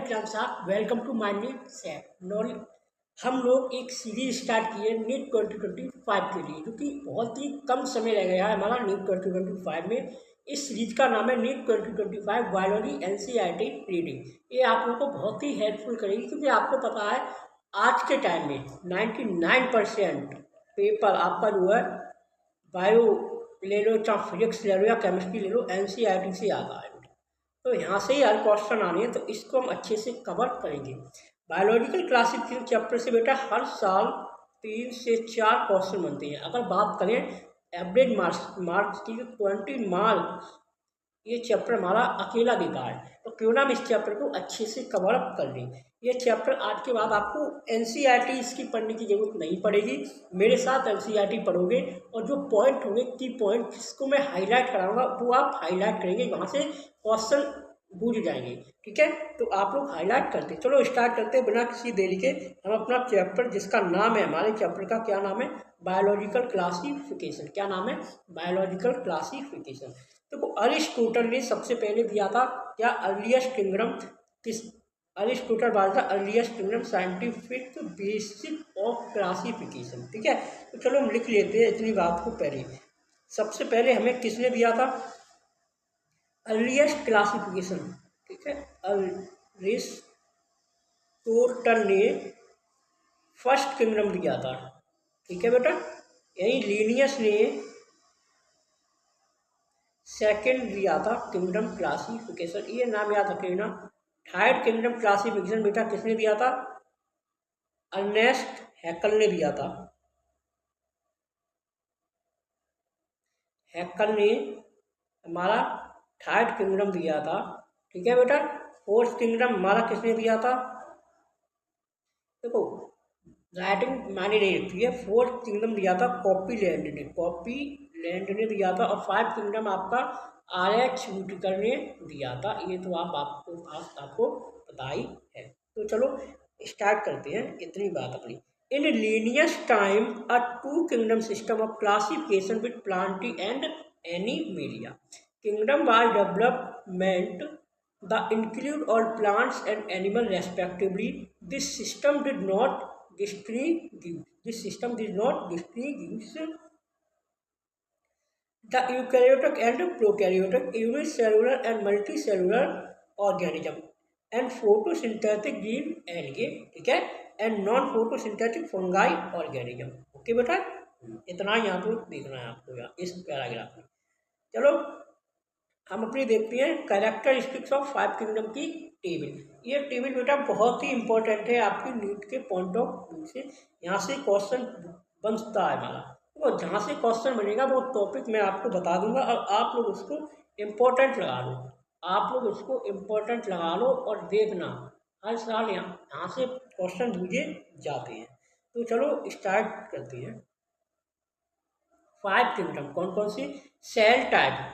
विक्रम साहब, welcome to my new set. हम लोग एक सीरीज स्टार्ट किए नीट 2025 के लिए, जो कि बहुत ही कम समय रह गया है हमारा नीट 2025 में। इस सीरीज का नाम है नीट 2025 बायोलॉजी एनसीईआरटी रीडिंग। ये आप लोगों को बहुत ही हेल्पफुल करेगी, क्योंकि आपको पता है आज के टाइम में 99% पेपर आपका जो है बायो ले लो, चाहे फिजिक्स ले लो या केमिस्ट्री ले लो, एनसीईआरटी से आता है। तो यहाँ से ही हर क्वेश्चन आने हैं, तो इसको हम अच्छे से कवर करेंगे। बायोलॉजिकल क्लासिफिकेशन चैप्टर से बेटा हर साल 3 से 4 क्वेश्चन बनते हैं। अगर बात करें एवरेज मार्क्स की, तो 20 मार्क्स ये चैप्टर हमारा अकेला देता है। तो क्यों ना हम इस चैप्टर को अच्छे से कवर अप कर लें। ये चैप्टर आज के बाद आपको एनसीईआरटी इसकी पढ़ने की जरूरत नहीं पड़ेगी। मेरे साथ एनसीईआरटी पढ़ोगे और जो पॉइंट होंगे, की पॉइंट जिसको मैं हाईलाइट कराऊंगा, वो आप हाईलाइट करेंगे, वहाँ से क्वेश्चन बूझ जाएंगे। ठीक है, तो आप लोग हाईलाइट करते हैं। चलो स्टार्ट करते हैं बिना किसी देरी के। हम अपना चैप्टर, जिसका नाम है, हमारे चैप्टर का क्या नाम है, बायोलॉजिकल क्लासिफिकेशन। क्या नाम है? Biological classification. देखो, अरिस्टोटल ने सबसे पहले दिया था क्या, अर्लीस्ट किंगडम। किस अरिस्टोटल बात था earliest kingdom scientific basic of classification. ठीक है, तो चलो हम लिख लेते हैं इतनी बात को। पहले सबसे पहले हमें किसने दिया था? Earliest classification. ठीक है, अरिस्टोटल ने फर्स्ट किंगडम दिया था। ठीक है बेटा, यही लीनियस ने सेकंड दिया था किंगडम क्लासिफिकेशन। ये नाम याद रखना। थर्ड किंगडम क्लासिफिकेशन बेटा किसने दिया था? अर्नेस्ट हैकल ने दिया था। हैकल ने हमारा थर्ड किंगडम दिया था। ठीक है बेटा, फोर्थ किंगडम हमारा किसने दिया था? देखो, राइटिंग मायने नहीं रखती है। फोर्थ किंगडम दिया था कॉपीलैंड ने, कॉपीलैंड ने दिया था। और फाइव किंगडम आपका RH व्हिटेकर ने दिया था। ये तो आपको पता ही है। तो चलो स्टार्ट करते हैं इतनी बात अपनी। In Linnaeus time a two kingdom system of classification with Plantae and Animalia kingdom was development the include all plants and animals respectively. This system did not distinguish the eukaryotic and prokaryotic, unicellular and multicellular organism, and photosynthetic gene algae, ठीक है, and non photosynthetic fungi organism। Okay बेटा, इतना यहाँ पर देखना है आपको इस पैराग्राफ में। चलो हम अपनी देखते हैं कैरेक्टरिस्टिक्स ऑफ फाइव किंगडम की टेबल। ये टेबल बेटा बहुत ही इंपॉर्टेंट है आपकी नीट के पॉइंट ऑफ व्यू से। यहाँ से क्वेश्चन बनता है हमारा, तो जहाँ से क्वेश्चन बनेगा वो टॉपिक मैं आपको बता दूंगा, और आप लोग उसको इम्पोर्टेंट लगा लो। आप लोग उसको इम्पोर्टेंट लगा लो और देखना, हर साल यहाँ से क्वेश्चन पूछे जाते हैं। तो चलो स्टार्ट करते हैं। फाइव किंगडम कौन कौन सी? सेल टाइप,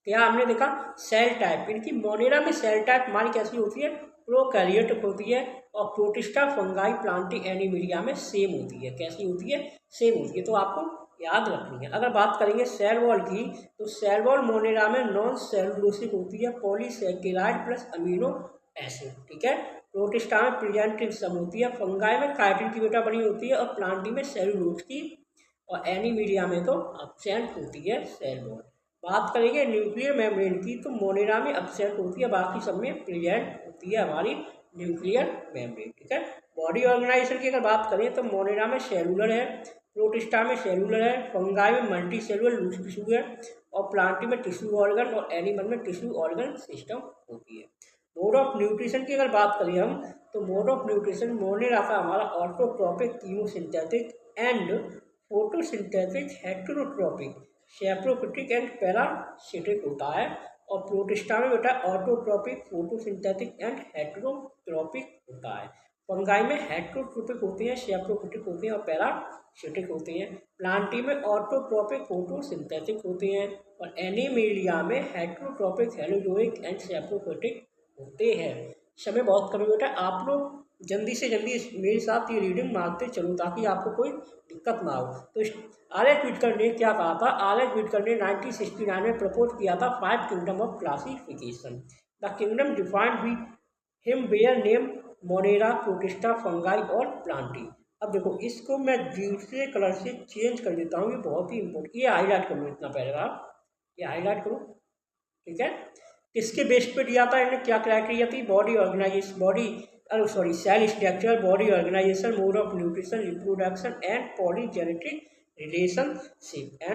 क्या हमने देखा? सेल टाइप, इनकी मोनेरा में सेल टाइप हमारी कैसी होती है? प्रोकैरियोटिक होती है। और प्रोटिस्टा, फंगाई, प्लांटी, एनिमिलिया में सेम होती है। कैसी होती है? सेम होती है। तो आपको याद रखनी है। अगर बात करेंगे सेल वॉल की, तो सेल वॉल मोनेरा में नॉन सेलुलोसिक होती है, पॉलीसैकेराइड प्लस अमीनो एसिड। ठीक है, प्रोटिस्टा में प्रेजेंट सम होती है, फंगाई में काइटिन की बेटा बनी होती है, और प्लांटी में सेलुलोज की, और एनिमिलिया में तो एब्सेंट होती है सेल वॉल। बात करेंगे न्यूक्लियर मेम्ब्रेन की, तो मोनेरा में एब्सेंट होती है, बाकी सब में प्रेजेंट होती है हमारी न्यूक्लियर मेम्ब्रेन। ठीक है, बॉडी ऑर्गेनाइजेशन की अगर बात करें, तो मोनेरा में सेलुलर है, प्रोटिस्टा में सेलुलर है, फंगाई में मल्टी सेलुलर लूज टिश्यू है, और प्लांटी में टिश्यू ऑर्गन, और एनिमल में टिश्यू ऑर्गन सिस्टम होती है। मोड ऑफ न्यूट्रिशन की अगर बात करें हम, तो मोड ऑफ न्यूट्रिशन मोनेरा का हमारा autotrophic, chemosynthetic and photosynthetic, heterotrophic, saprophytic and parasitic होता है। और प्रोटिस्टा में बेटा ऑटोट्रोपिक, फोटोसिंथेटिक एंड हेटेरोट्रोपिक होता है। फंगाई में हेटेरोट्रोपिक होते हैं, सैप्रोफिटिक होते हैं, और पैरासिटिक होते हैं। प्लांटी में ऑटोट्रोपिक, फोटोसिंथेटिक होते हैं, और एनिमेलिया में हेटेरोट्रोपिक, हेलोजोइक एंड सैप्रोफिटिक होते हैं। समय बहुत कम है बेटा, आप लोग जल्दी से जल्दी मेरे साथ ये रीडिंग मारते चलो, ताकि आपको कोई दिक्कत ना हो। तो RH व्हिटेकर ने क्या कहा था? RH व्हिटेकर ने 1969 में प्रपोज किया था five kingdom of classification. The kingdom defined by him bear name Monera Protista Fungi और प्लांटी। अब देखो इसको मैं दूसरे कलर से चेंज कर देता हूँ, ये बहुत ही इंपॉर्टेंट, ये हाईलाइट कर लो इतना पैराग्राफ, ये हाईलाइट करो, ठीक है। किसके बेस पे दिया था, इन्हें क्या क्राइटेरिया थी, body organisation, cell structure, body organisation, mode of nutrition, reproduction and phylogenetic relationship.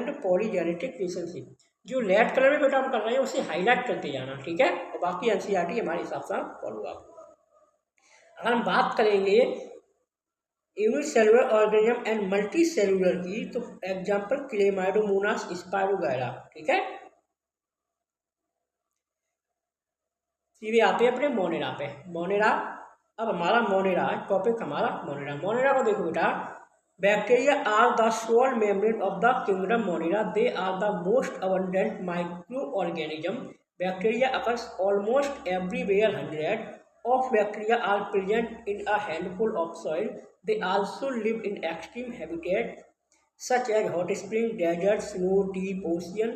जो रेड कलर में बेटा हम कर रहे हैं उसे हाईलाइट करते जाना, ठीक है, और बाकी एनसीईआरटी हमारे हिसाब से फॉलो आप। अगर हम बात करेंगे unicellular organism and multi cellular की, तो एग्जाम्पल क्लेमाइडोमोनास, स्पाइरोगायरा, ठीक है। सीधे आते हैं अपने मोनेरा पे। मोनेरा, अब हमारा मोनेरा टॉपिक, हमारा मोनेरा को देखो बेटा, bacteria are the sole membrane of the kingdom Monera, they are the most abundant micro organism, bacteria occurs almost everywhere, 100 of bacteria are present in a handful of soil. They also live in extreme habitats such as hot spring, desert, snow, deep ocean,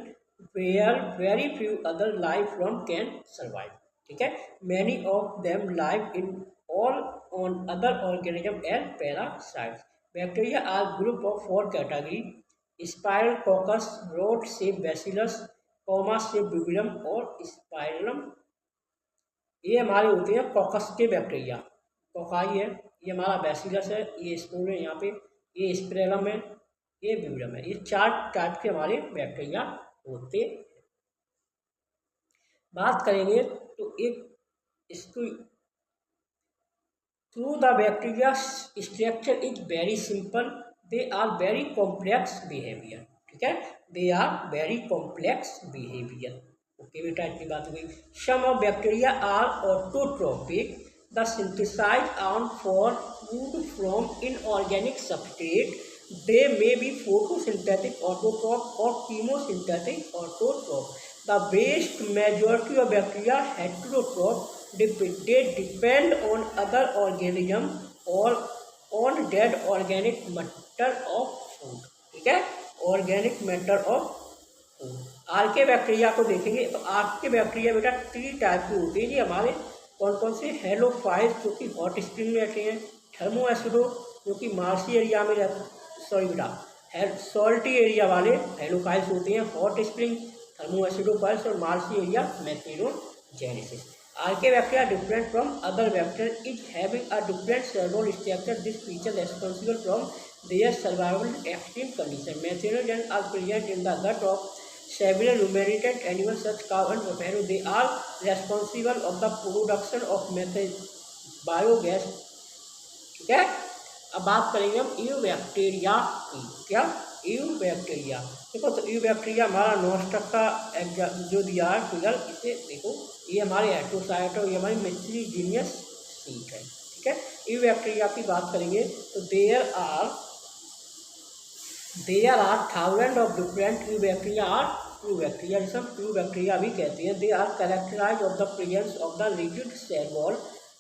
where very few other life form can survive. ठीक है, many of them live in all on other organisms and parasites. Bacteria are group of 4 category: spiral coccus, rod shaped bacillus, comma shaped viburnum और spirillum। ये हमारे होते हैं caucus के bacteria, cocci है, ये हमारा बैसिलस है, ये स्पोर है यहाँ पे, ये स्पिरेलम है, ये विब्रियम है। ये 4 टाइप के हमारे बैक्टीरिया होते हैं। बात करेंगे तो एक इसको, through the bacteria structure is very simple, they are very complex behaviour, ठीक है, they are very complex behaviour. Okay बेटा, इतनी बात हो गई। Some of bacteria are autotrophic, the synthesise own for food from inorganic substrate, they may be photosynthetic autotroph और chemosynthetic autotroph. The vast majority of bacteria heterotroph, they depend on other organism or on dead organic matter of food, ठीक है, organic matter of food. Archaebacteria को देखेंगे तो आर्के bacteria बेटा 3 type के होते हैं जी हमारे, कौन कौन से, हेलोफाइल्स जो कि हॉट स्प्रिंग में रहते हैं, थर्मोएसिडो जो कि मार्सी एरिया में सॉल्टी एरिया वाले हेलोफाइल्स होते हैं, हॉट स्प्रिंग, थर्मोएसिडोफाइल्स और marshy area methanogenesis. Archaea bacteria different from other bacteria is having a different cellulose structure. This feature responsible from their survival in extreme conditions. Methanogens are present in the gut of several ruminant animals such cow and buffalo. They are responsible of the production of methane biogas, ठीक है। अब बात करेंगे हम you bacteria की, क्या you bacteria, देखो तो यू बैक्टीरिया हमारा नॉस्टक का जो दिया है फिगर, इसे देखो, ये हमारे हेट्रोसाइट और ये हमारी मिथ्रीजीनियस सीट है, ठीक है। यू बैक्टीरिया की बात करेंगे तो there are thousand of different eubacteria, जिसे हम यू बैक्टीरिया भी कहते हैं। They are characterize of the presence of the rigid cell wall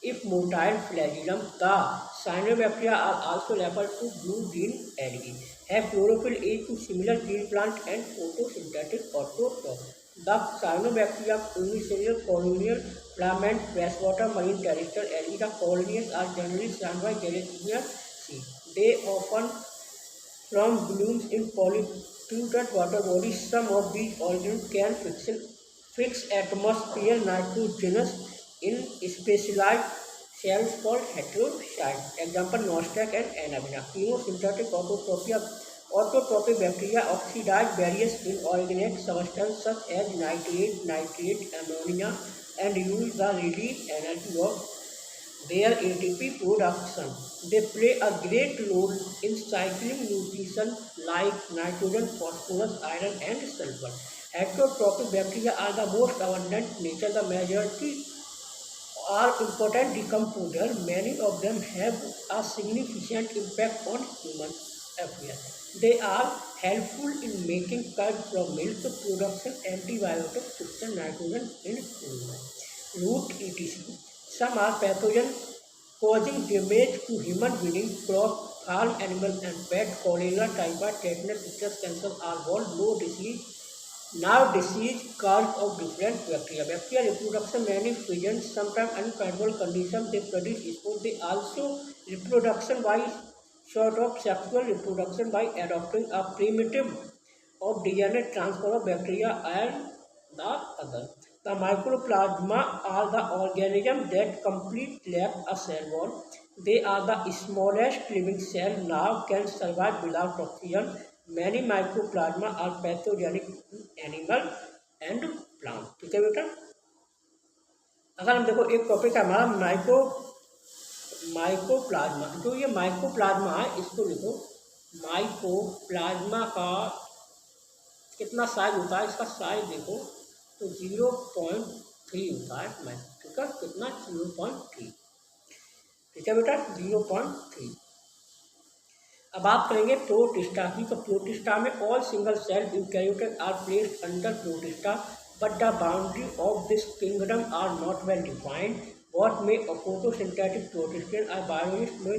if motile flagellum. The cyanobacteria are also referred to blue-green algae. Have chlorophyll A to similar green plant and photosynthetic autotrophs. The cyanobacteria unicellular colonial plant freshwater marine terrestrial algae. The colonies are generally surrounded by gelatinous seeds. They often form blooms in polluted water bodies. Some of these organisms can fix atmosphere nitrogenous in specialized cells called heterocytes. Example Nostoc and Anabina. Chemosynthetic autotrophic bacteria oxidize various inorganic substances such as nitrate, ammonia, and use the released energy of their ATP production. They play a great role in cycling nutrition like nitrogen, phosphorus, iron, and sulfur. Heterotrophic bacteria are the most abundant in nature. The majority are important decomposer. Many of them have a significant impact on human affairs. They are helpful in making curd from milk production, antibiotics, fixing nitrogen in food, root etc. Some are pathogen causing damage to human beings, crop, farm animals and pet. Cholera, typhoid, tetanus, stress, cancer are all low Now disease caused of different bacteria. Bacteria reproduction many pigeons, sometimes unfavorable conditions they produce spores. They also reproduction by sort of sexual reproduction by adopting a primitive of DNA transfer of bacteria and the other. The mycoplasma are the organisms that completely lack a cell wall. They are the smallest living cell now can survive without oxygen. Many mycoplasma are pathogenic in animal and plant. ठीक है बेटा, अगर हम देखो एक topic है हमारा mycoplasma. जो ये माइकोप्लाज्मा है इसको लिखो। माइकोप्लाज्मा का कितना साइज होता है, इसका साइज देखो तो 0.3 होता है। मैं ठीक है, कितना 0.3। ठीक है बेटा, 0.3। अब आप करेंगे प्रोटिस्टा की। तो प्रोटिस्टा में all single cell eukaryotic are placed under Protista but the boundary of this kingdom are not well defined what may a photosynthetic protistian are biologist may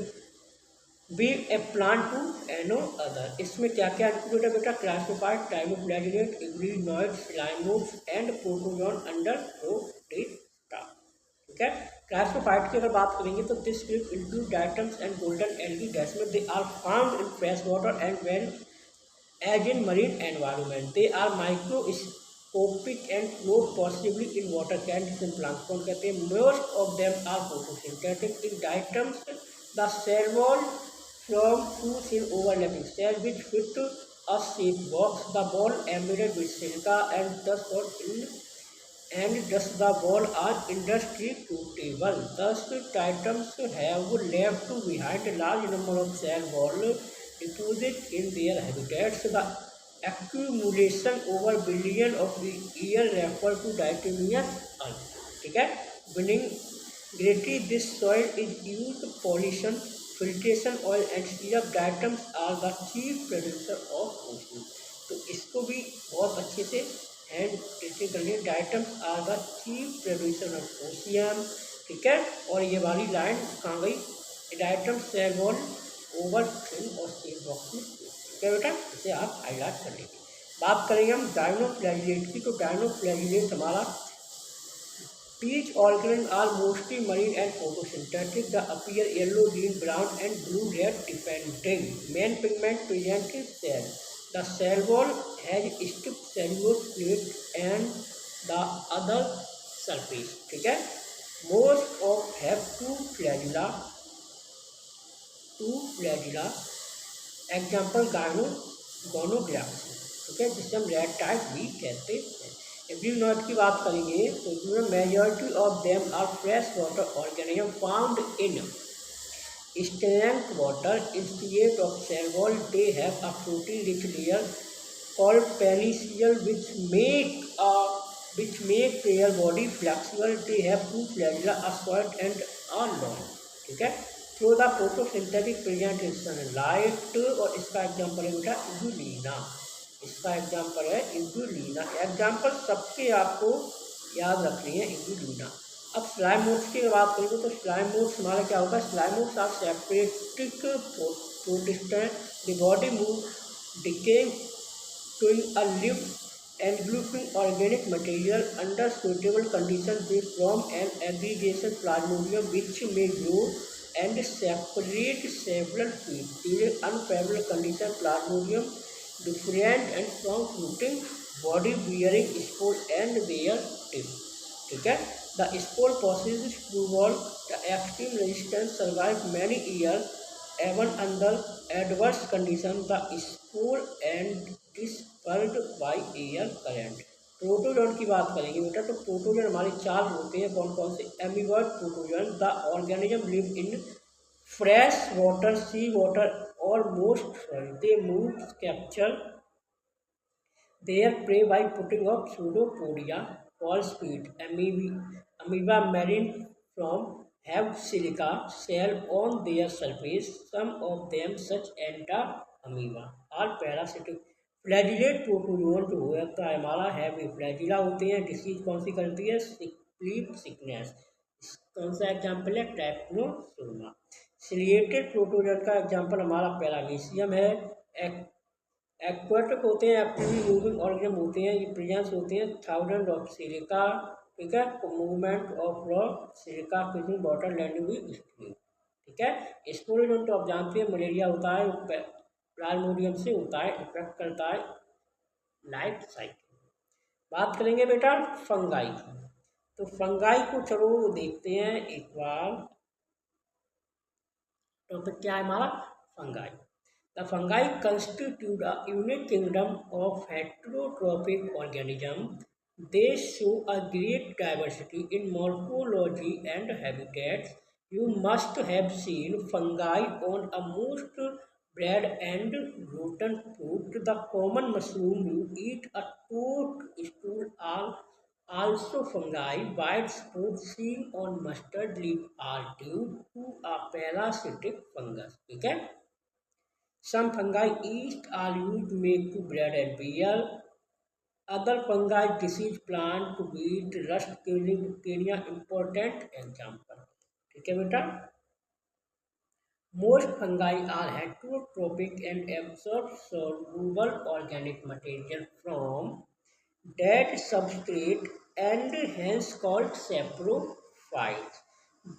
be a plant to another. इसमें क्या क्या include है बेटा? Classified dinoflagellate euglenoids slime moulds and protozoan under Protista. ठीक है, classified की अगर बात करेंगे तो this group include diatoms and golden algae desmids. They are found in fresh water and well as in marine environment. They are microscopic and float possibly in water can't in plants. कौन कहते हैं? Most of them are photosynthetic. In diatoms the cell wall from two thin overlapping cells which fit a shape box. The ball embedded with silica and thus the ball are indestructible. Thus titans have left behind a large number of cell wall deposits in their habitats. The accumulation over billion of years refer to diatomeous earth. ठीक है, winning greatly this soil is used pollution filtration oil and syrup diatoms are the chief producer of ocean। तो इसको भी बहुत अच्छे से hand testing कर लिए। Diatoms are the chief producer of ocean. ठीक है, और ये वाली लाइन कहाँ गई? Diatoms cell wall over thin और सेल बॉक्स में। ठीक है बेटा, इसे आप हाईलाइट कर लेंगे। बात करेंगे हम डायनोफ्लैजिलेट की। तो डायनोफ्लैजिलेट हमारा Each organism are mostly marine and photosynthetic. They appear yellow, green, brown, and blue-red depending. Main pigment present in cell. The cell wall has stiff cellulose plate and the other surface. ठीक है, most of have two flagella. Example gonoglyphs। ठीक है, जिसे हम red type भी कहते हैं। एब्यूनॉइड की बात करेंगे तो इसमें majority of them are fresh water organism found in stagnant water instead of cell wall. They have a protein rich layer called pellicle which make their body flexible. They have two flagella, a short and a long। ठीक है, through the photosynthetic present in sunlight. और इसका example है बेटा इंसुलिना। इसका example है इंसुलिना। Example सबके आपको याद रखनी है, इंसुलिना। अब स्लाइमोड्स की बात करेंगे तो स्लाइमोड्स हमारा क्या होगा? Slime moulds are saprophytic protistan. The body move decaying to a live engulfing organic material under suitable conditions. They form an aggregation plasmodium which may grow and separate several feet. During unfavorable conditions, plasmodium different and from fruiting body bearing spore and their tip। ठीक है, the spore possesses true wall। The extreme resistance survive many years even under adverse conditions। The spore and dispersed by air current। Protozoan की बात करेंगे बेटा तो protozoan हमारे चार होते हैं। कौन कौन से? Amoeboid protozoan. The organism live in fresh water, sea water और most soil। They move, capture their prey by putting up pseudopodia called squid। Amoeba marine from have silica shell on their surface। Some of them such anta-amoeba are parasitic। Flagellate protozoan जो होता है हमारा heavy flagella होते हैं। Disease कौन सी करती है? Sleep sickness. कौन सा एग्जाम्पल है? ट्रैप्नोसोमा। सिलिएटेड प्रोटोजोन का एग्जाम्पल हमारा पैरामीशियम है। एक्वाटिक होते हैं, एक्टिवली मूविंग ऑर्गेनिज्म होते हैं, ये प्रेजेंस होते हैं थाउजेंड ऑफ सिलिका, ठीक है, movement of raw silica fishing water landing with stream, ठीक है। स्पोरेंट तो आप जानते हैं मलेरिया होता है, प्लाज्मोडियम से होता है, इफेक्ट करता है लाइफ साइकिल। बात करेंगे बेटा फंगाई की, तो फंगाई को चलो देखते हैं एक बार। टॉपिक क्या है हमारा? Fungi. The fungi constitute a unique kingdom of heterotrophic organism. They show a great diversity in morphology and habitats. You must have seen fungi on a most bread and rotten fruit. The common mushroom you eat, a toadstool, are also fungi. White spot seen on mustard leaf are due to a parasitic fungus. ठीक है? Some fungi eat are used to make to bread and beer. Other fungi disease plant to beat rust killing bacteria. Important example. ठीक है बेटा? Most fungi are heterotrophic and absorb soluble organic material from dead substrate and hence called saprophytes.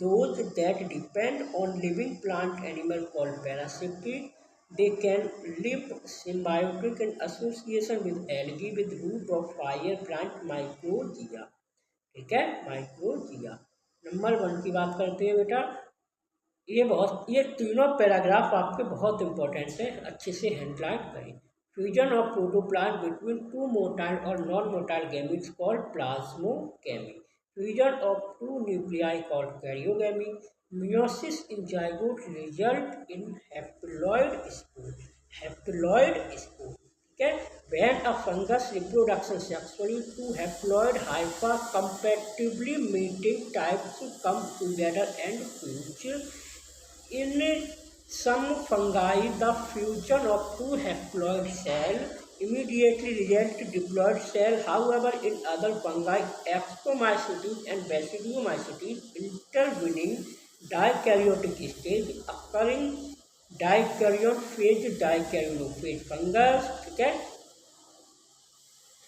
Those that depend on living plant animal called parasitic. They can live symbiotic in association with algae with root of fire plant mycorrhiza. ठीक है, माइक्रोजिया। Number 1 की बात करते हैं बेटा। ये तीनों paragraph आपके बहुत इंपॉर्टेंट है, अच्छे से हेडलाइन करें। Fusion of protoplasm between two motile और non motile gametes called plasmogamy. Fusion of two nuclei called karyogamy. Meiosis in zygote result in haploid spore. Haploid spore. Okay. When a fungus reproduction sexually, two haploid hypha compatibly mating types come together and fuse. In some fungi, the fusion of two haploid cells immediately results in diploid cell. However, in other fungi, Ascomycetes and Basidiomycetes, intervening dikaryotic stage occurring dikaryon phase, dikaryonophage fungus। ठीक है,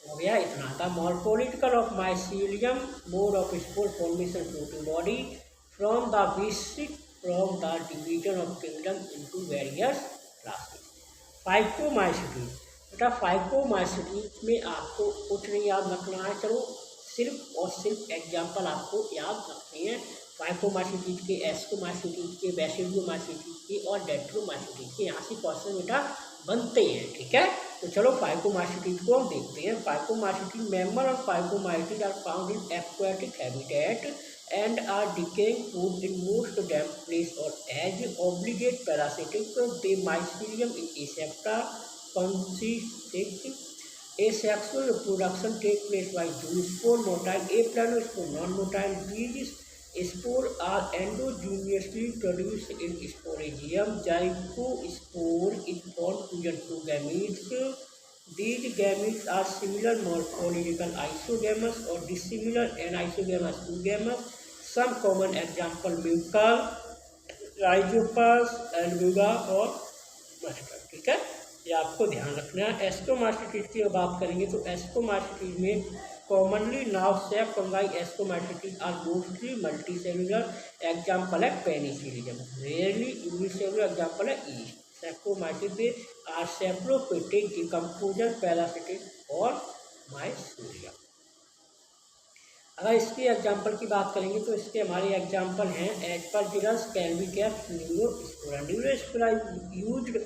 हो गया इतना था। Morphological of mycelium, mode of spore formation protein body from the basic from the division of kingdom into various classes. Phycomycetes बेटा, phycomycetes में आपको कुछ नहीं याद रखना है, चलो सिर्फ और सिर्फ एग्जाम्पल आपको याद रखनी है। फाइकोमाइसिटीज के, एस्कोमाइसिटीज के, बैसिडियोमाइसिटीज के और डेट्रोमाइसिटीज के यहाँ से क्वेश्चन बेटा बनते हैं। ठीक है, तो चलो फाइकोमाइसिटीज को हम देखते हैं। Phycomycetes member of phycomycetes are found in aquatic habitat and are decaying food in most damp place or as obligate parasitic. The mycelium in Asepta consistic. Asexual reproduction takes place by zoospore, motile, aplanospore, non-motile. These spores are endogenously produced in sporangium. Zygospore is formed fusion two gametes. These gametes are similar morphological isogamous or dissimilar anisogamous oogamous. Some common example Mucor, Rhizopus, Albugo और mustard. ठीक है, ये आपको ध्यान रखना है। एस्कोमास्टिटिस की बात करेंगे तो एस्कोमास्टिटिस में commonly known as sac fungi ascomycetes are mostly multicellular. Example है पेनिसिलियम। रेयरली यूनिसेलुलर एग्जाम्पल है yeast. Saprophytes are saprophytic, decomposer, parasitic और माइसीलियम। अगर इसके एग्जाम्पल की बात करेंगे तो इसके हमारे एग्जाम्पल हैं Aspergillus, Claviceps, Neurospora. Neurospora used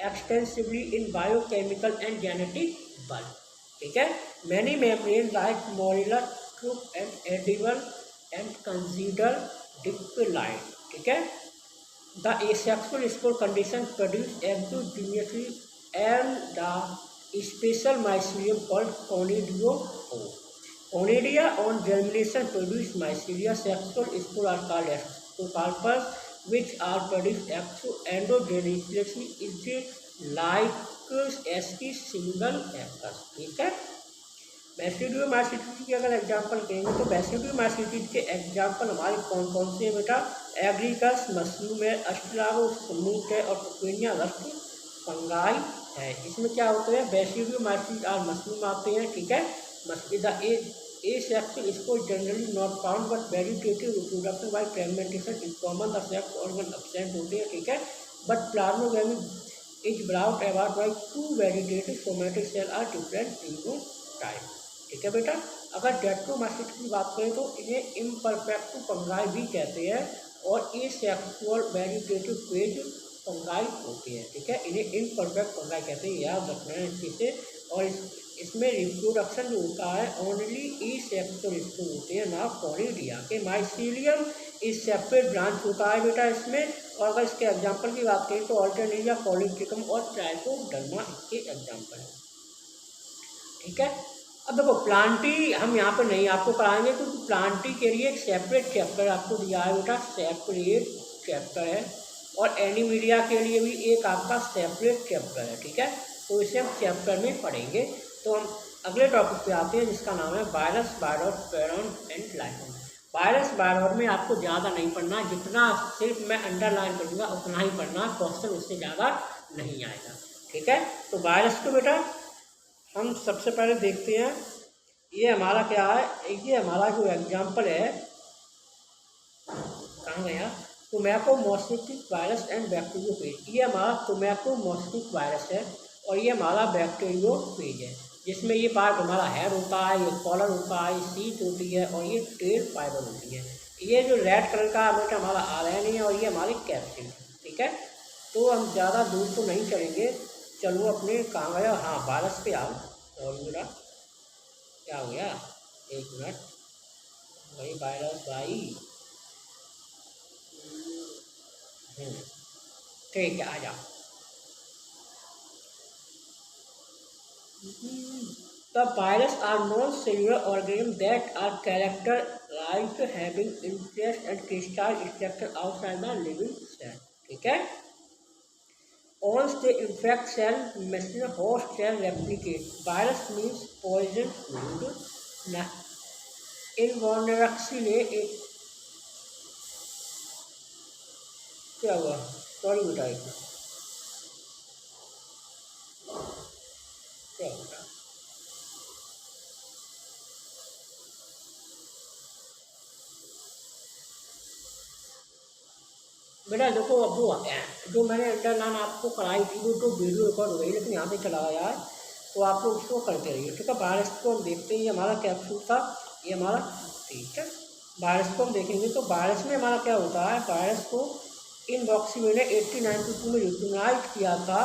extensively in biochemical and genetic work. ठीक है, many members like morels truffles and edible and considered diploid. ठीक है, the asexual spore condition produce exogenously and the special mycelium called conidiophore. Conidia on germination produce mycelia. Sexual spores are called exocarpus, which are produced endogenously is like ST single acus। ठीक है, बैसिडियोमाइसिटिस की अगर example कहेंगे तो बैसिडियोमाइसिटिस के example हमारे कौन कौन से हैं बेटा? एग्रीकस मशरूम है, अस्ट्रागो स्मूथ है और कोक्वेनिया रस्ट फंगाई है। इसमें क्या होता है, बेसिडियोमाइसिस आर मशरूम आते हैं, ठीक है। asexual spore generally not found but vegetative reproduction by fragmentation is common, the sex organ absent होते हैं, ठीक है। but plasmogamy is brought about by two vegetative somatic cell are different phenotype, ठीक है बेटा। अगर डेट्रोमाइसिट की बात करें तो इन्हें इम्परफेक्ट फंगाई भी कहते हैं और एसेक्सुअल वेजिटेटिव फेज फंगाई होते हैं, ठीक है। इन्हें इम्परफेक्ट फंगाई कहते हैं, याद रखना है इसके से। और इसमें रिप्रोडक्शन जो होता है ओनली एसेक्सुअल स्पोर होते हैं, ना कॉनिडिया के। माइसीलियम इस सेपरेट ब्रांच होता है बेटा इसमें। और अगर इसके एग्जाम्पल की बात करें तो ऑल्टरनेरिया, पॉलीट्रिकम और ट्राइकोडर्मा इसके एग्जाम्पल हैं, ठीक है। अब देखो प्लांटी हम यहाँ पर नहीं आपको कराएंगे क्योंकि प्लांटी के लिए एक सेपरेट चैप्टर आपको दिया है बेटा, सेपरेट चैप्टर है। और एनीमीडिया के लिए भी एक आपका सेपरेट चैप्टर है, ठीक है। तो इसे हम चैप्टर में पढ़ेंगे। तो हम अगले टॉपिक पे आते हैं जिसका नाम है virus, virus, prion and lichen. Virus virus में आपको ज़्यादा नहीं पढ़ना, जितना सिर्फ मैं अंडरलाइन करूँगा उतना ही पढ़ना, क्वेश्चन उससे ज़्यादा नहीं आएगा, ठीक है। तो वायरस को बेटा हम सबसे पहले देखते हैं, ये हमारा क्या है, ये हमारा जो एग्जाम्पल है, कहाँ गया, टोमैटोमॉस्किक वायरस एंड बैक्टीरियोफेज। ये हमारा टोमैटोमॉस्किक वायरस है और ये हमारा बैक्टीरियोफेज है, जिसमें ये पार्ट हमारा हेड होता है, ये कॉलर होता है, ये सीट होती है और ये टेल फाइबर होती है। ये जो रेड कलर का बेटा हमारा RNA है और ये हमारी कैप्सिड है, ठीक है। तो हम ज़्यादा दूर तो नहीं चलेंगे, चलो अपने कहाँ गया, हाँ वायरस पे आओ। और बेटा क्या हो गया, एक मिनट भाई, वायरस भाई, ठीक है आ जाओ। The virus are non-cellular organisms that are characterized having interest and crystal structure outside the living cell, ठीक है। Once they infect cell messenger, host cell replicate. Virus means poison food. Invaccinate क्या हुआ, sorry बेटा, क्या बेटा, बेटा देखो अब जो मैंने अंडरलाइन आपको कराई थी वो तो वीडियो रिकॉर्ड हो गई, लेकिन यहाँ पे चला गया है, तो आप लोग उसको करते रहिए, ठीक है। वायरस को हम देखते हैं, ये हमारा कैप्सूल था, ये हमारा, ठीक है। वायरस को हम देखेंगे तो वायरस में हमारा क्या होता है, वायरस को इनवॉक्सीमे ने 1892 में यूटिलाइज किया था,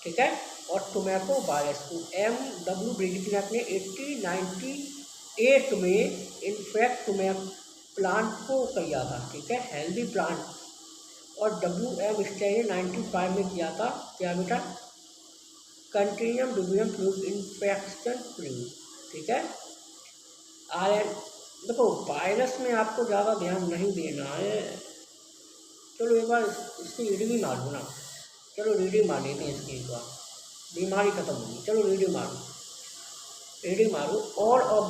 ठीक है। और टोमैटो वायरस को MW ब्रिगेटिनक ने 1898 में इनफैक्ट टोमैटो प्लांट को किया था, ठीक है, हेल्दी प्लांट। और WM स्टेन 95 में किया था, क्या बेटा, कंटिन्यूम डुबियम फ्लूइड इन्फेक्शन फ्लूइड, ठीक है। देखो वायरस में आपको ज़्यादा ध्यान नहीं देना है, चलो एक बार इसकी रीडिंग ही मार दो ना, चलो रीडिंग मार लेते हैं इसकी एक बार, बीमारी खत्म होगी। चलो रीडिंग मारो, रीडिंग मारो। All of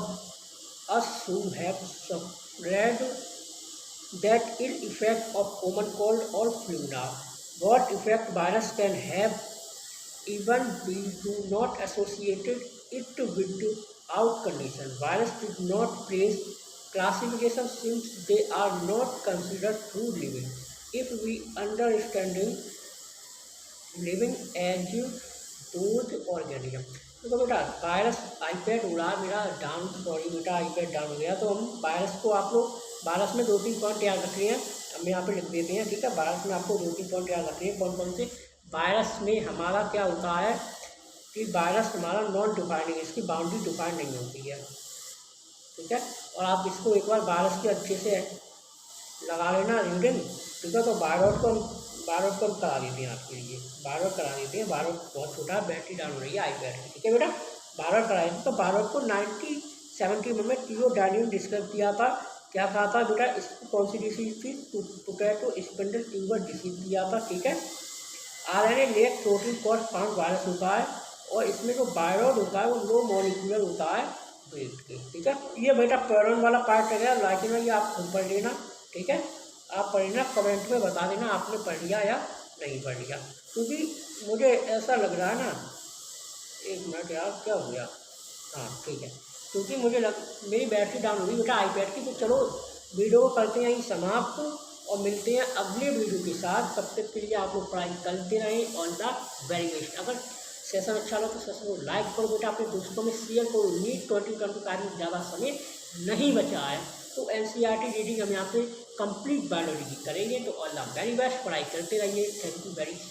us who have suffered that ill effect of common cold or flu. Now, what effect virus can have, even we do not associated it with out condition. Virus did not place classification since they are not considered food living. If we understanding living as those organism. तो बेटा virus iPad उड़ा मेरा down, sorry बेटा iPad down हो गया। तो हम virus को, आप लोग वायरस में 2-3 पॉइंट याद रख रहे हैं, हम यहाँ पे लिख देते हैं, ठीक है। वायरस में आपको 2-3 पॉइंट याद रख रहे हैं, कौन कौन से। वायरस में हमारा क्या होता है कि वायरस हमारा नॉन डिफाइनिंग, इसकी बाउंड्री डिफाइन नहीं होती है, ठीक है। और आप इसको एक बार वायरस के अच्छे से लगा लेना रीडिंग, ठीक है। तो वायरस को हम करा देते हैं आपके लिए, वायरस करा देते हैं। वायरस बहुत छोटा, बैटरी डाउन हो रही है आईपैड की, ठीक है बेटा। वायरस कराए थे तो वायरस को 1970 में थियोडानियल ने डिस्कस किया था। क्या कहा था बेटा, इसको कौन सी डिसीज थी, पोटैटो स्पिंडल ट्यूबर डिसीज किया था, ठीक है। RNA lake protein cause found virus होता है और इसमें जो वायरस होता है वो लो मॉलिक्यूलर होता है वेट के, ठीक है। ये बेटा पैरॉन वाला पार्ट है, लेकिन ये आप खुद पढ़ लेना, ठीक है। आप पढ़ना, कमेंट में बता देना आपने पढ़ लिया या नहीं पढ़ लिया, क्योंकि मुझे ऐसा लग रहा है ना, एक मिनट यार क्या हो गया, हाँ ठीक है, क्योंकि मुझे मेरी बैटरी डाउन हो गई बेटा आईपैड की। तो चलो वीडियो को करते हैं यहीं समाप्त और मिलते हैं अगले वीडियो के साथ। तब तक के लिए आप लोग पढ़ाई करते रहें। All the very best. अगर सेशन अच्छा लगा तो सेशन को लाइक करो बेटा, अपने दोस्तों में शेयर करो। नीट 2025 में ज़्यादा समय नहीं बचा है, तो NCERT रीडिंग हम यहाँ पे कंप्लीट बायोलॉजी की करेंगे। तो ऑल द वेरी बेस्ट, पढ़ाई करते रहिए। Thank you very much.